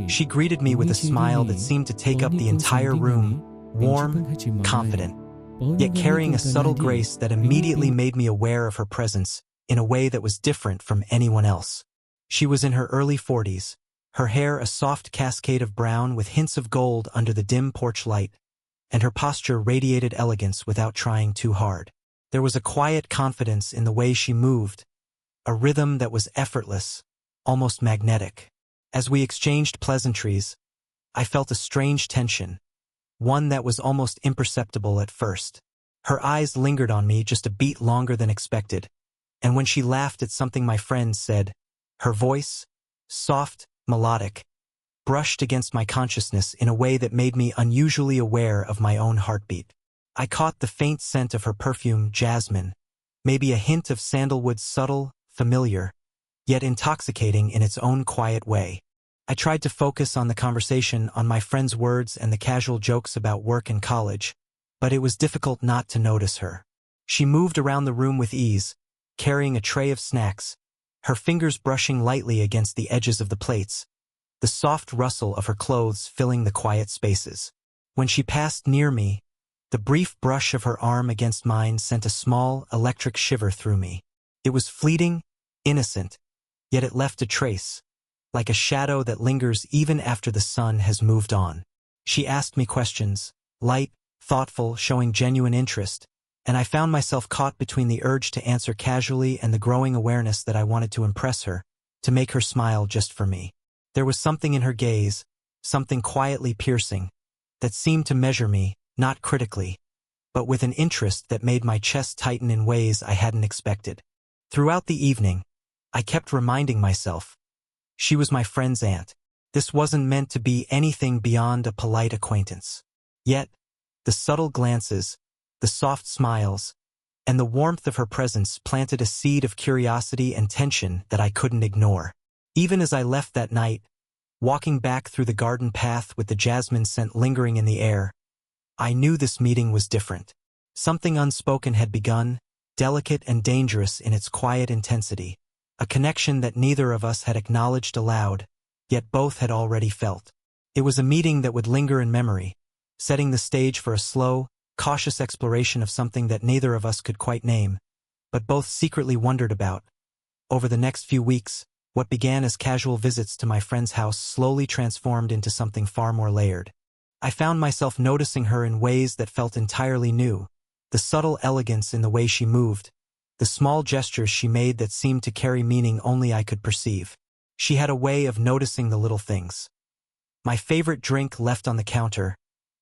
She greeted me with a smile that seemed to take up the entire room, warm, confident, yet carrying a subtle grace that immediately made me aware of her presence in a way that was different from anyone else. She was in her early 40s, her hair a soft cascade of brown with hints of gold under the dim porch light, and her posture radiated elegance without trying too hard. There was a quiet confidence in the way she moved, a rhythm that was effortless, almost magnetic. As we exchanged pleasantries, I felt a strange tension, one that was almost imperceptible at first. Her eyes lingered on me just a beat longer than expected, and when she laughed at something my friend said, her voice, soft, melodic, brushed against my consciousness in a way that made me unusually aware of my own heartbeat. I caught the faint scent of her perfume, jasmine, maybe a hint of sandalwood, subtle, familiar, yet intoxicating in its own quiet way. I tried to focus on the conversation, on my friend's words and the casual jokes about work and college, but it was difficult not to notice her. She moved around the room with ease, carrying a tray of snacks, her fingers brushing lightly against the edges of the plates, the soft rustle of her clothes filling the quiet spaces. When she passed near me, the brief brush of her arm against mine sent a small, electric shiver through me. It was fleeting, innocent, yet it left a trace, like a shadow that lingers even after the sun has moved on. She asked me questions, light, thoughtful, showing genuine interest, and I found myself caught between the urge to answer casually and the growing awareness that I wanted to impress her, to make her smile just for me. There was something in her gaze, something quietly piercing, that seemed to measure me, not critically, but with an interest that made my chest tighten in ways I hadn't expected. Throughout the evening, I kept reminding myself, she was my friend's aunt. This wasn't meant to be anything beyond a polite acquaintance. Yet, the subtle glances, the soft smiles, and the warmth of her presence planted a seed of curiosity and tension that I couldn't ignore. Even as I left that night, walking back through the garden path with the jasmine scent lingering in the air, I knew this meeting was different. Something unspoken had begun, delicate and dangerous in its quiet intensity, a connection that neither of us had acknowledged aloud, yet both had already felt. It was a meeting that would linger in memory, setting the stage for a slow, cautious exploration of something that neither of us could quite name, but both secretly wondered about. Over the next few weeks, what began as casual visits to my friend's house slowly transformed into something far more layered. I found myself noticing her in ways that felt entirely new, the subtle elegance in the way she moved, the small gestures she made that seemed to carry meaning only I could perceive. She had a way of noticing the little things. My favorite drink left on the counter,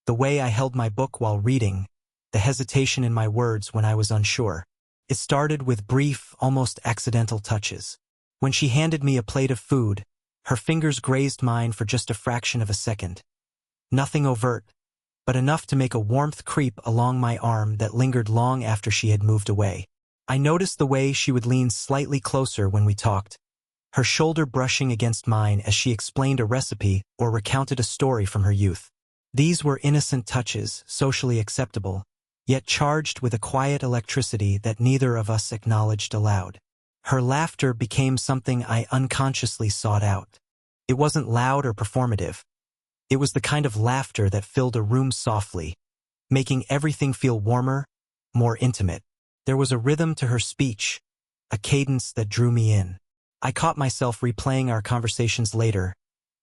the way I held my book while reading, the hesitation in my words when I was unsure. It started with brief, almost accidental touches. When she handed me a plate of food, her fingers grazed mine for just a fraction of a second. Nothing overt, but enough to make a warmth creep along my arm that lingered long after she had moved away. I noticed the way she would lean slightly closer when we talked, her shoulder brushing against mine as she explained a recipe or recounted a story from her youth. These were innocent touches, socially acceptable, yet charged with a quiet electricity that neither of us acknowledged aloud. Her laughter became something I unconsciously sought out. It wasn't loud or performative. It was the kind of laughter that filled a room softly, making everything feel warmer, more intimate. There was a rhythm to her speech, a cadence that drew me in. I caught myself replaying our conversations later,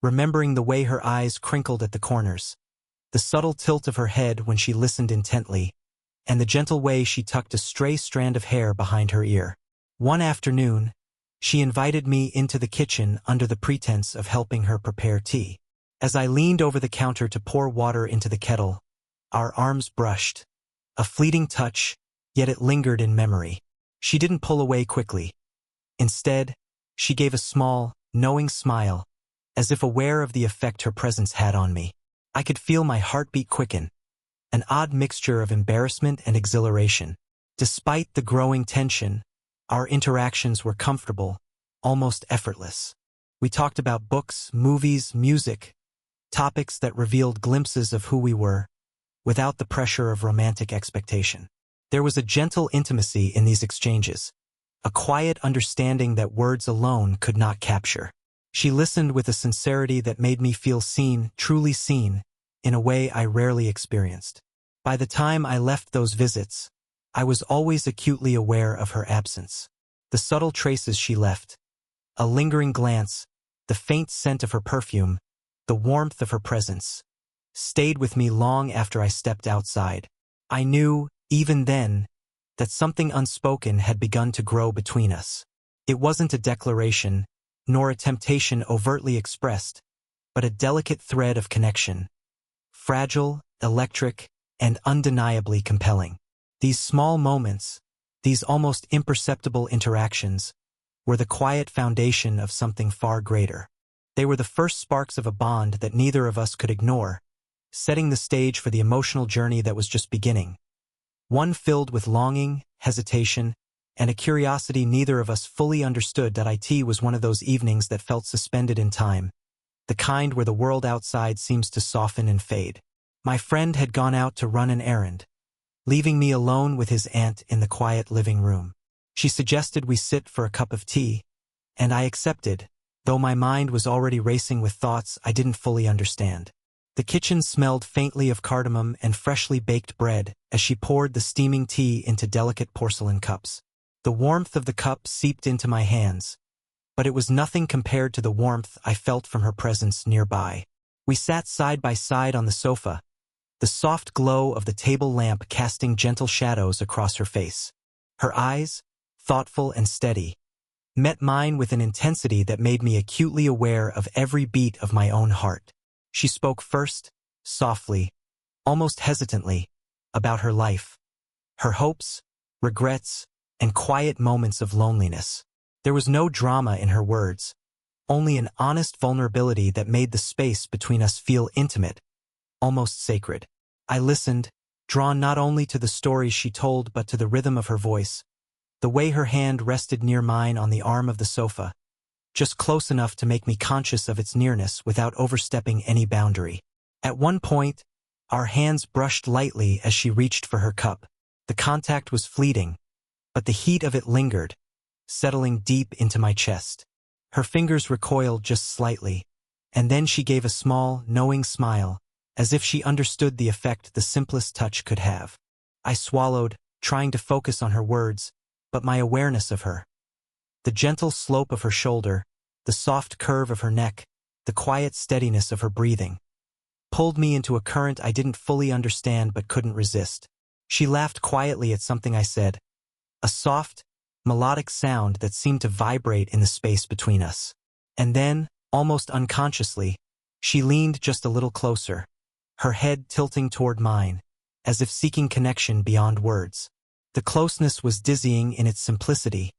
remembering the way her eyes crinkled at the corners, the subtle tilt of her head when she listened intently, and the gentle way she tucked a stray strand of hair behind her ear. One afternoon, she invited me into the kitchen under the pretense of helping her prepare tea. As I leaned over the counter to pour water into the kettle, our arms brushed. A fleeting touch, yet it lingered in memory. She didn't pull away quickly. Instead, she gave a small, knowing smile, as if aware of the effect her presence had on me. I could feel my heartbeat quicken, an odd mixture of embarrassment and exhilaration. Despite the growing tension, our interactions were comfortable, almost effortless. We talked about books, movies, music, topics that revealed glimpses of who we were, without the pressure of romantic expectation. There was a gentle intimacy in these exchanges, a quiet understanding that words alone could not capture. She listened with a sincerity that made me feel seen, truly seen, in a way I rarely experienced. By the time I left those visits, I was always acutely aware of her absence. The subtle traces she left, a lingering glance, the faint scent of her perfume, the warmth of her presence, stayed with me long after I stepped outside. I knew, even then, that something unspoken had begun to grow between us. It wasn't a declaration, nor a temptation overtly expressed, but a delicate thread of connection, fragile, electric, and undeniably compelling. These small moments, these almost imperceptible interactions, were the quiet foundation of something far greater. They were the first sparks of a bond that neither of us could ignore, setting the stage for the emotional journey that was just beginning. One filled with longing, hesitation, and a curiosity neither of us fully understood. It was one of those evenings that felt suspended in time, the kind where the world outside seems to soften and fade. My friend had gone out to run an errand, leaving me alone with his aunt in the quiet living room. She suggested we sit for a cup of tea, and I accepted, though my mind was already racing with thoughts I didn't fully understand. The kitchen smelled faintly of cardamom and freshly baked bread as she poured the steaming tea into delicate porcelain cups. The warmth of the cup seeped into my hands, but it was nothing compared to the warmth I felt from her presence nearby. We sat side by side on the sofa, the soft glow of the table lamp casting gentle shadows across her face. Her eyes, thoughtful and steady, met mine with an intensity that made me acutely aware of every beat of my own heart. She spoke first, softly, almost hesitantly, about her life, her hopes, regrets, and quiet moments of loneliness. There was no drama in her words, only an honest vulnerability that made the space between us feel intimate, almost sacred. I listened, drawn not only to the stories she told but to the rhythm of her voice, the way her hand rested near mine on the arm of the sofa, just close enough to make me conscious of its nearness without overstepping any boundary. At one point, our hands brushed lightly as she reached for her cup. The contact was fleeting, but the heat of it lingered, settling deep into my chest. Her fingers recoiled just slightly, and then she gave a small, knowing smile, as if she understood the effect the simplest touch could have. I swallowed, trying to focus on her words, but my awareness of her, the gentle slope of her shoulder, the soft curve of her neck, the quiet steadiness of her breathing, pulled me into a current I didn't fully understand but couldn't resist. She laughed quietly at something I said, a soft, melodic sound that seemed to vibrate in the space between us. And then, almost unconsciously, she leaned just a little closer, her head tilting toward mine, as if seeking connection beyond words. The closeness was dizzying in its simplicity,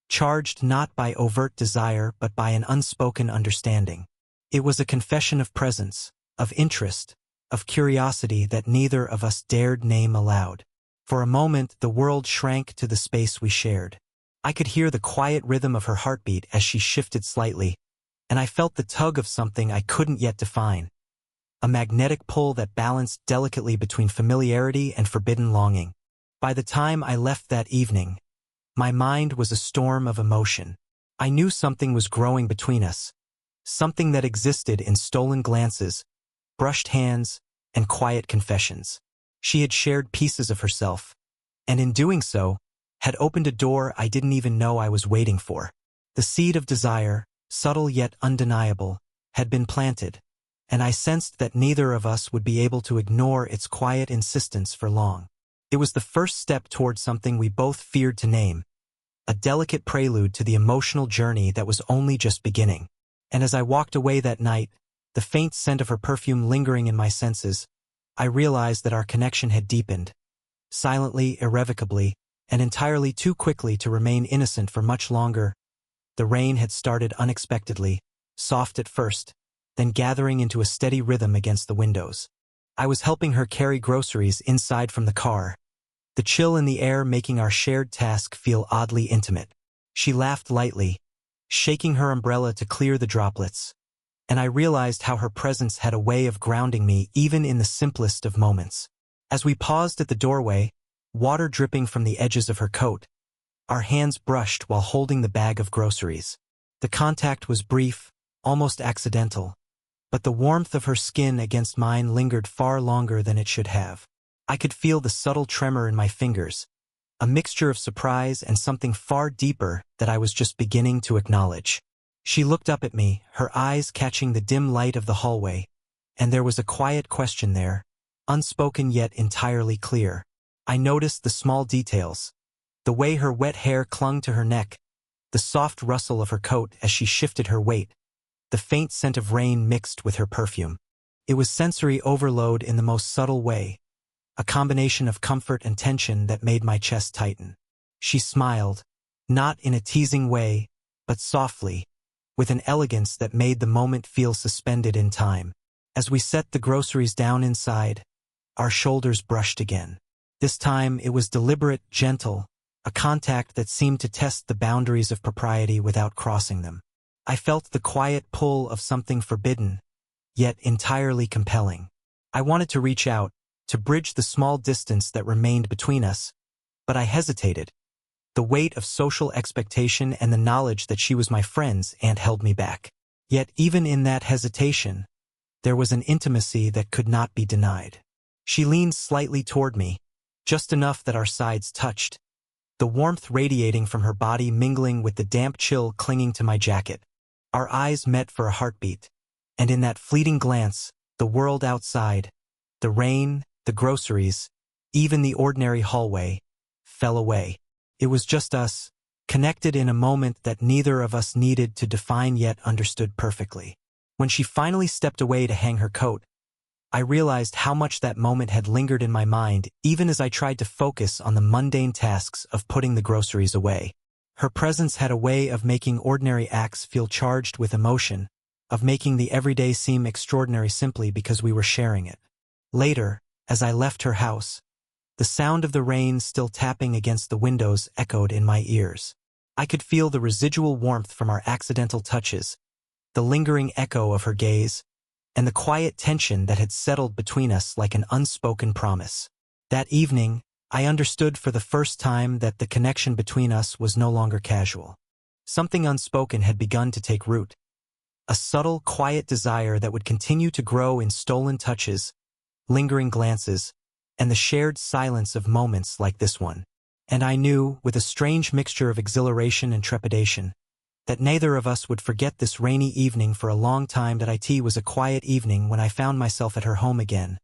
charged not by overt desire but by an unspoken understanding. It was a confession of presence, of interest, of curiosity that neither of us dared name aloud. For a moment the world shrank to the space we shared. I could hear the quiet rhythm of her heartbeat as she shifted slightly, and I felt the tug of something I couldn't yet define, a magnetic pull that balanced delicately between familiarity and forbidden longing. By the time I left that evening, my mind was a storm of emotion. I knew something was growing between us, something that existed in stolen glances, brushed hands, and quiet confessions. She had shared pieces of herself, and in doing so, had opened a door I didn't even know I was waiting for. The seed of desire, subtle yet undeniable, had been planted, and I sensed that neither of us would be able to ignore its quiet insistence for long. It was the first step toward something we both feared to name, a delicate prelude to the emotional journey that was only just beginning. And as I walked away that night, the faint scent of her perfume lingering in my senses, I realized that our connection had deepened, silently, irrevocably, and entirely too quickly to remain innocent for much longer. The rain had started unexpectedly, soft at first, then gathering into a steady rhythm against the windows. I was helping her carry groceries inside from the car, the chill in the air making our shared task feel oddly intimate. She laughed lightly, shaking her umbrella to clear the droplets, and I realized how her presence had a way of grounding me even in the simplest of moments. As we paused at the doorway, water dripping from the edges of her coat, our hands brushed while holding the bag of groceries. The contact was brief, almost accidental, but the warmth of her skin against mine lingered far longer than it should have. I could feel the subtle tremor in my fingers, a mixture of surprise and something far deeper that I was just beginning to acknowledge. She looked up at me, her eyes catching the dim light of the hallway, and there was a quiet question there, unspoken yet entirely clear. I noticed the small details, the way her wet hair clung to her neck, the soft rustle of her coat as she shifted her weight, the faint scent of rain mixed with her perfume. It was sensory overload in the most subtle way, a combination of comfort and tension that made my chest tighten. She smiled, not in a teasing way, but softly, with an elegance that made the moment feel suspended in time. As we set the groceries down inside, our shoulders brushed again. This time it was deliberate, gentle, a contact that seemed to test the boundaries of propriety without crossing them. I felt the quiet pull of something forbidden, yet entirely compelling. I wanted to reach out, to bridge the small distance that remained between us, but I hesitated. The weight of social expectation and the knowledge that she was my friend's aunt held me back. Yet even in that hesitation, there was an intimacy that could not be denied. She leaned slightly toward me, just enough that our sides touched, the warmth radiating from her body mingling with the damp chill clinging to my jacket. Our eyes met for a heartbeat, and in that fleeting glance, the world outside, the rain, the groceries, even the ordinary hallway, fell away. It was just us, connected in a moment that neither of us needed to define yet understood perfectly. When she finally stepped away to hang her coat, I realized how much that moment had lingered in my mind even as I tried to focus on the mundane tasks of putting the groceries away. Her presence had a way of making ordinary acts feel charged with emotion, of making the everyday seem extraordinary simply because we were sharing it. Later, as I left her house, the sound of the rain still tapping against the windows echoed in my ears. I could feel the residual warmth from our accidental touches, the lingering echo of her gaze, and the quiet tension that had settled between us like an unspoken promise. That evening, I understood for the first time that the connection between us was no longer casual. Something unspoken had begun to take root. A subtle, quiet desire that would continue to grow in stolen touches, lingering glances, and the shared silence of moments like this one. And I knew, with a strange mixture of exhilaration and trepidation, that neither of us would forget this rainy evening for a long time. That it was a quiet evening when I found myself at her home again,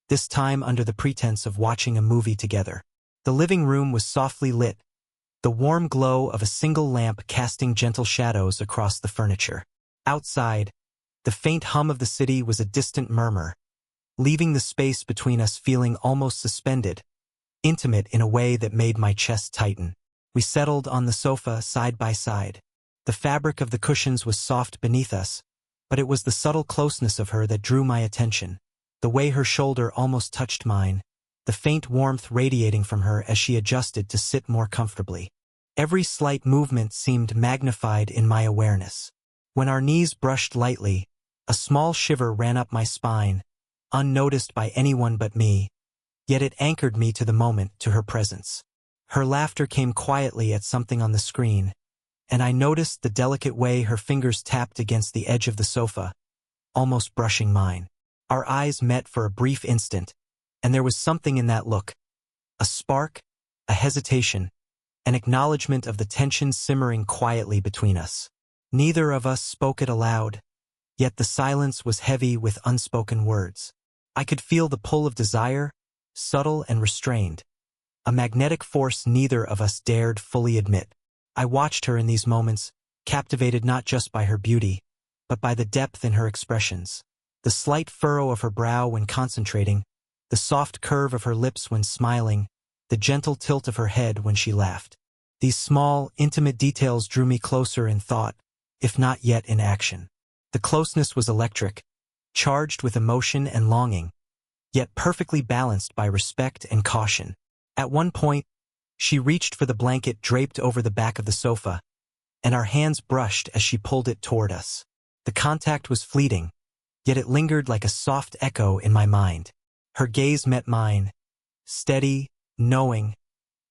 this time under the pretense of watching a movie together. The living room was softly lit, the warm glow of a single lamp casting gentle shadows across the furniture. Outside, the faint hum of the city was a distant murmur, leaving the space between us feeling almost suspended, intimate in a way that made my chest tighten. We settled on the sofa side by side. The fabric of the cushions was soft beneath us, but it was the subtle closeness of her that drew my attention. The way her shoulder almost touched mine, the faint warmth radiating from her as she adjusted to sit more comfortably. Every slight movement seemed magnified in my awareness. When our knees brushed lightly, a small shiver ran up my spine, unnoticed by anyone but me, yet it anchored me to the moment, to her presence. Her laughter came quietly at something on the screen, and I noticed the delicate way her fingers tapped against the edge of the sofa, almost brushing mine. Our eyes met for a brief instant, and there was something in that look. A spark, a hesitation, an acknowledgement of the tension simmering quietly between us. Neither of us spoke it aloud, yet the silence was heavy with unspoken words. I could feel the pull of desire, subtle and restrained, a magnetic force neither of us dared fully admit. I watched her in these moments, captivated not just by her beauty, but by the depth in her expressions. The slight furrow of her brow when concentrating, the soft curve of her lips when smiling, the gentle tilt of her head when she laughed. These small, intimate details drew me closer in thought, if not yet in action. The closeness was electric, charged with emotion and longing, yet perfectly balanced by respect and caution. At one point, she reached for the blanket draped over the back of the sofa, and our hands brushed as she pulled it toward us. The contact was fleeting, yet it lingered like a soft echo in my mind. Her gaze met mine, steady, knowing,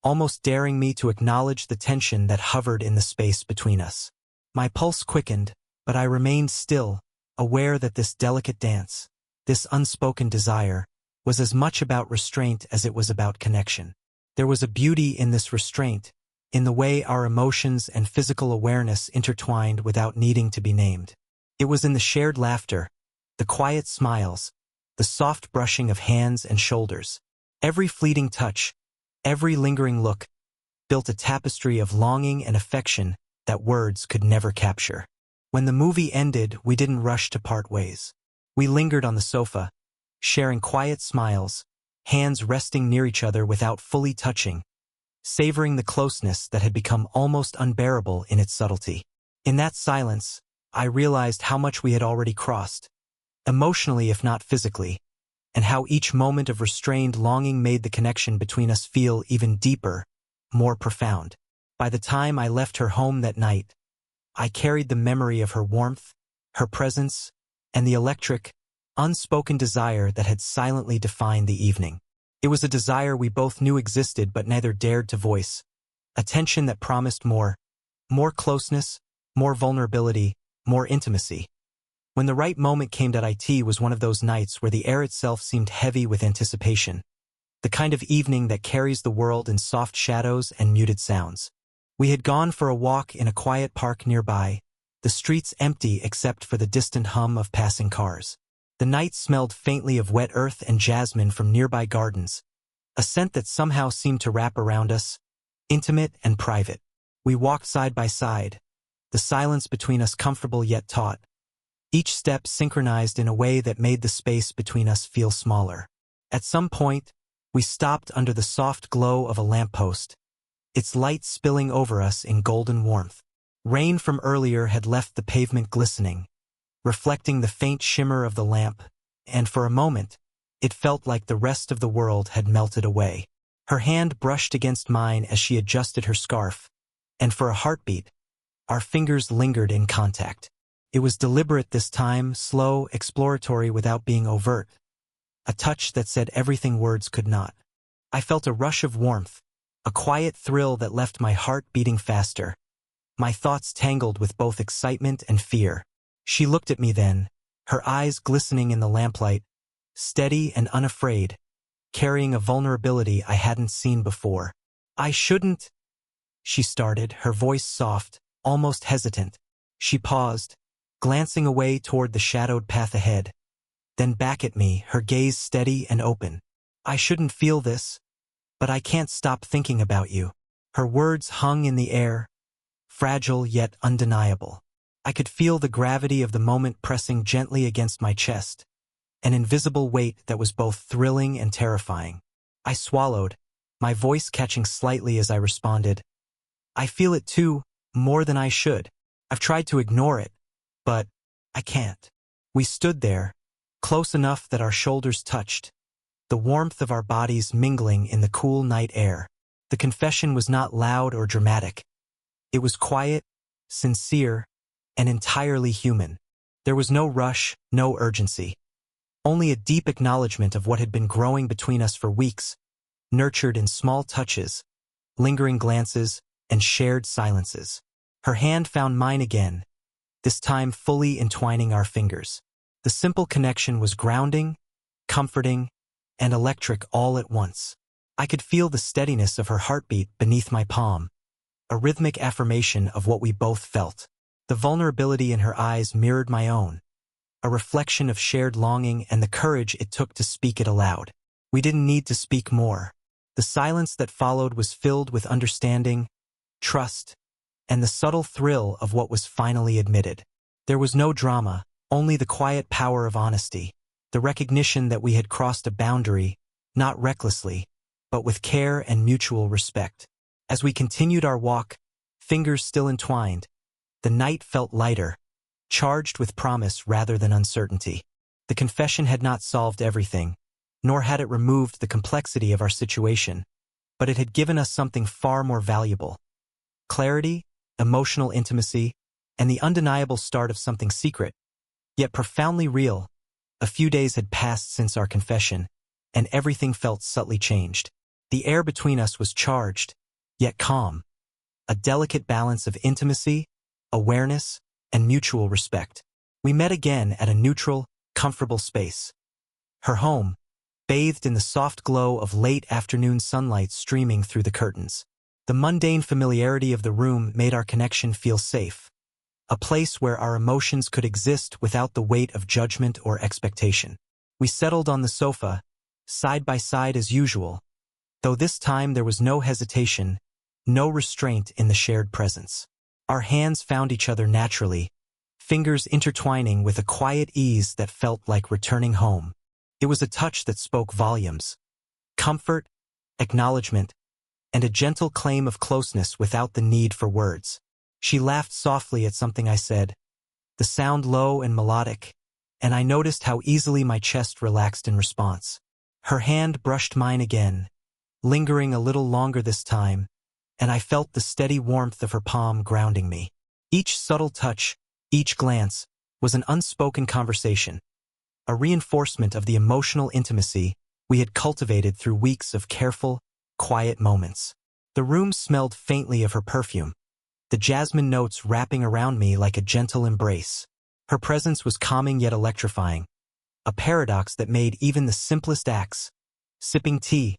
almost daring me to acknowledge the tension that hovered in the space between us. My pulse quickened, But I remained still, aware that this delicate dance, this unspoken desire, was as much about restraint as it was about connection. There was a beauty in this restraint, in the way our emotions and physical awareness intertwined without needing to be named. It was in the shared laughter, the quiet smiles, the soft brushing of hands and shoulders. Every fleeting touch, every lingering look, built a tapestry of longing and affection that words could never capture. When the movie ended, we didn't rush to part ways. We lingered on the sofa, sharing quiet smiles, hands resting near each other without fully touching, savoring the closeness that had become almost unbearable in its subtlety. In that silence, I realized how much we had already crossed, emotionally if not physically, and how each moment of restrained longing made the connection between us feel even deeper, more profound. By the time I left her home that night, I carried the memory of her warmth, her presence, and the electric, unspoken desire that had silently defined the evening. It was a desire we both knew existed but neither dared to voice, a tension that promised more closeness, more vulnerability, more intimacy. When the right moment came, it was one of those nights where the air itself seemed heavy with anticipation, the kind of evening that carries the world in soft shadows and muted sounds. We had gone for a walk in a quiet park nearby, the streets empty except for the distant hum of passing cars. The night smelled faintly of wet earth and jasmine from nearby gardens, a scent that somehow seemed to wrap around us, intimate and private. We walked side by side, the silence between us comfortable yet taut, each step synchronized in a way that made the space between us feel smaller. At some point, we stopped under the soft glow of a lamppost, its light spilling over us in golden warmth. Rain from earlier had left the pavement glistening, reflecting the faint shimmer of the lamp, and for a moment, it felt like the rest of the world had melted away. Her hand brushed against mine as she adjusted her scarf, and for a heartbeat, our fingers lingered in contact. It was deliberate this time, slow, exploratory without being overt, a touch that said everything words could not. I felt a rush of warmth, a quiet thrill that left my heart beating faster, my thoughts tangled with both excitement and fear. She looked at me then, her eyes glistening in the lamplight, steady and unafraid, carrying a vulnerability I hadn't seen before. "I shouldn't," she started, her voice soft, almost hesitant. She paused, glancing away toward the shadowed path ahead, then back at me, her gaze steady and open. "I shouldn't feel this, but I can't stop thinking about you." Her words hung in the air, fragile yet undeniable. I could feel the gravity of the moment pressing gently against my chest, an invisible weight that was both thrilling and terrifying. I swallowed, my voice catching slightly as I responded, "I feel it too, more than I should. I've tried to ignore it, but I can't." We stood there, close enough that our shoulders touched, the warmth of our bodies mingling in the cool night air. The confession was not loud or dramatic. It was quiet, sincere, and entirely human. There was no rush, no urgency. Only a deep acknowledgement of what had been growing between us for weeks, nurtured in small touches, lingering glances, and shared silences. Her hand found mine again, this time fully entwining our fingers. The simple connection was grounding, comforting, and electric all at once. I could feel the steadiness of her heartbeat beneath my palm, a rhythmic affirmation of what we both felt. The vulnerability in her eyes mirrored my own, a reflection of shared longing and the courage it took to speak it aloud. We didn't need to speak more. The silence that followed was filled with understanding, trust, and the subtle thrill of what was finally admitted. There was no drama, only the quiet power of honesty, the recognition that we had crossed a boundary, not recklessly, but with care and mutual respect. As we continued our walk, fingers still entwined, the night felt lighter, charged with promise rather than uncertainty. The confession had not solved everything, nor had it removed the complexity of our situation, but it had given us something far more valuable: clarity, emotional intimacy, and the undeniable start of something secret, yet profoundly real. A few days had passed since our confession, and everything felt subtly changed. The air between us was charged, yet calm, a delicate balance of intimacy, awareness, and mutual respect. We met again at a neutral, comfortable space. Her home, bathed in the soft glow of late afternoon sunlight streaming through the curtains. The mundane familiarity of the room made our connection feel safe, a place where our emotions could exist without the weight of judgment or expectation. We settled on the sofa, side by side as usual, though this time there was no hesitation, no restraint in the shared presence. Our hands found each other naturally, fingers intertwining with a quiet ease that felt like returning home. It was a touch that spoke volumes. Comfort, acknowledgement, and a gentle claim of closeness without the need for words. She laughed softly at something I said, the sound low and melodic, and I noticed how easily my chest relaxed in response. Her hand brushed mine again, lingering a little longer this time, and I felt the steady warmth of her palm grounding me. Each subtle touch, each glance, was an unspoken conversation, a reinforcement of the emotional intimacy we had cultivated through weeks of careful, quiet moments. The room smelled faintly of her perfume, the jasmine notes wrapping around me like a gentle embrace. Her presence was calming yet electrifying, a paradox that made even the simplest acts, sipping tea,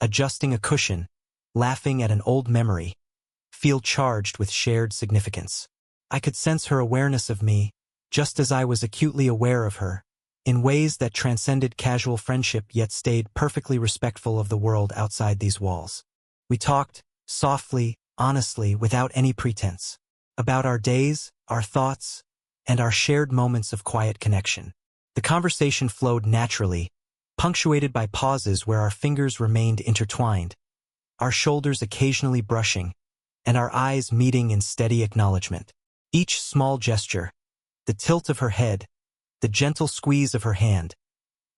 adjusting a cushion, laughing at an old memory, feel charged with shared significance. I could sense her awareness of me, just as I was acutely aware of her, in ways that transcended casual friendship yet stayed perfectly respectful of the world outside these walls. We talked, softly, honestly, without any pretense, about our days, our thoughts, and our shared moments of quiet connection. The conversation flowed naturally, punctuated by pauses where our fingers remained intertwined, our shoulders occasionally brushing, and our eyes meeting in steady acknowledgement. Each small gesture, the tilt of her head, the gentle squeeze of her hand,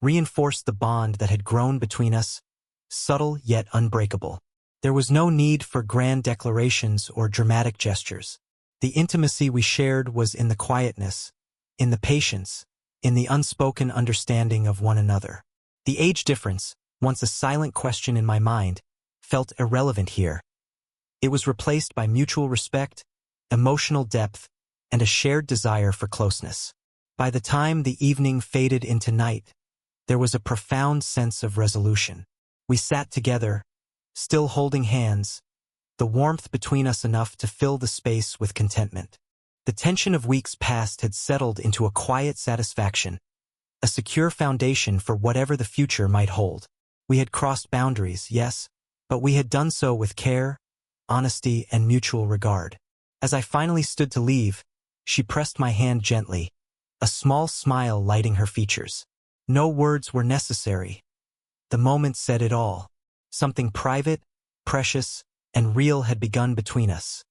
reinforced the bond that had grown between us, subtle yet unbreakable. There was no need for grand declarations or dramatic gestures. The intimacy we shared was in the quietness, in the patience, in the unspoken understanding of one another. The age difference, once a silent question in my mind, felt irrelevant here. It was replaced by mutual respect, emotional depth, and a shared desire for closeness. By the time the evening faded into night, there was a profound sense of resolution. We sat together, still holding hands, the warmth between us enough to fill the space with contentment. The tension of weeks past had settled into a quiet satisfaction, a secure foundation for whatever the future might hold. We had crossed boundaries, yes, but we had done so with care, honesty, and mutual regard. As I finally stood to leave, she pressed my hand gently, a small smile lighting her features. No words were necessary. The moment said it all. Something private, precious, and real had begun between us.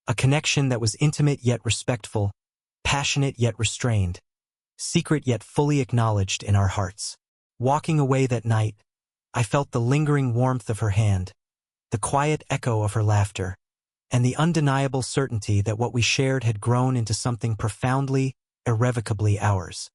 A connection that was intimate yet respectful, passionate yet restrained, secret yet fully acknowledged in our hearts. Walking away that night, I felt the lingering warmth of her hand, the quiet echo of her laughter, and the undeniable certainty that what we shared had grown into something profoundly, irrevocably ours.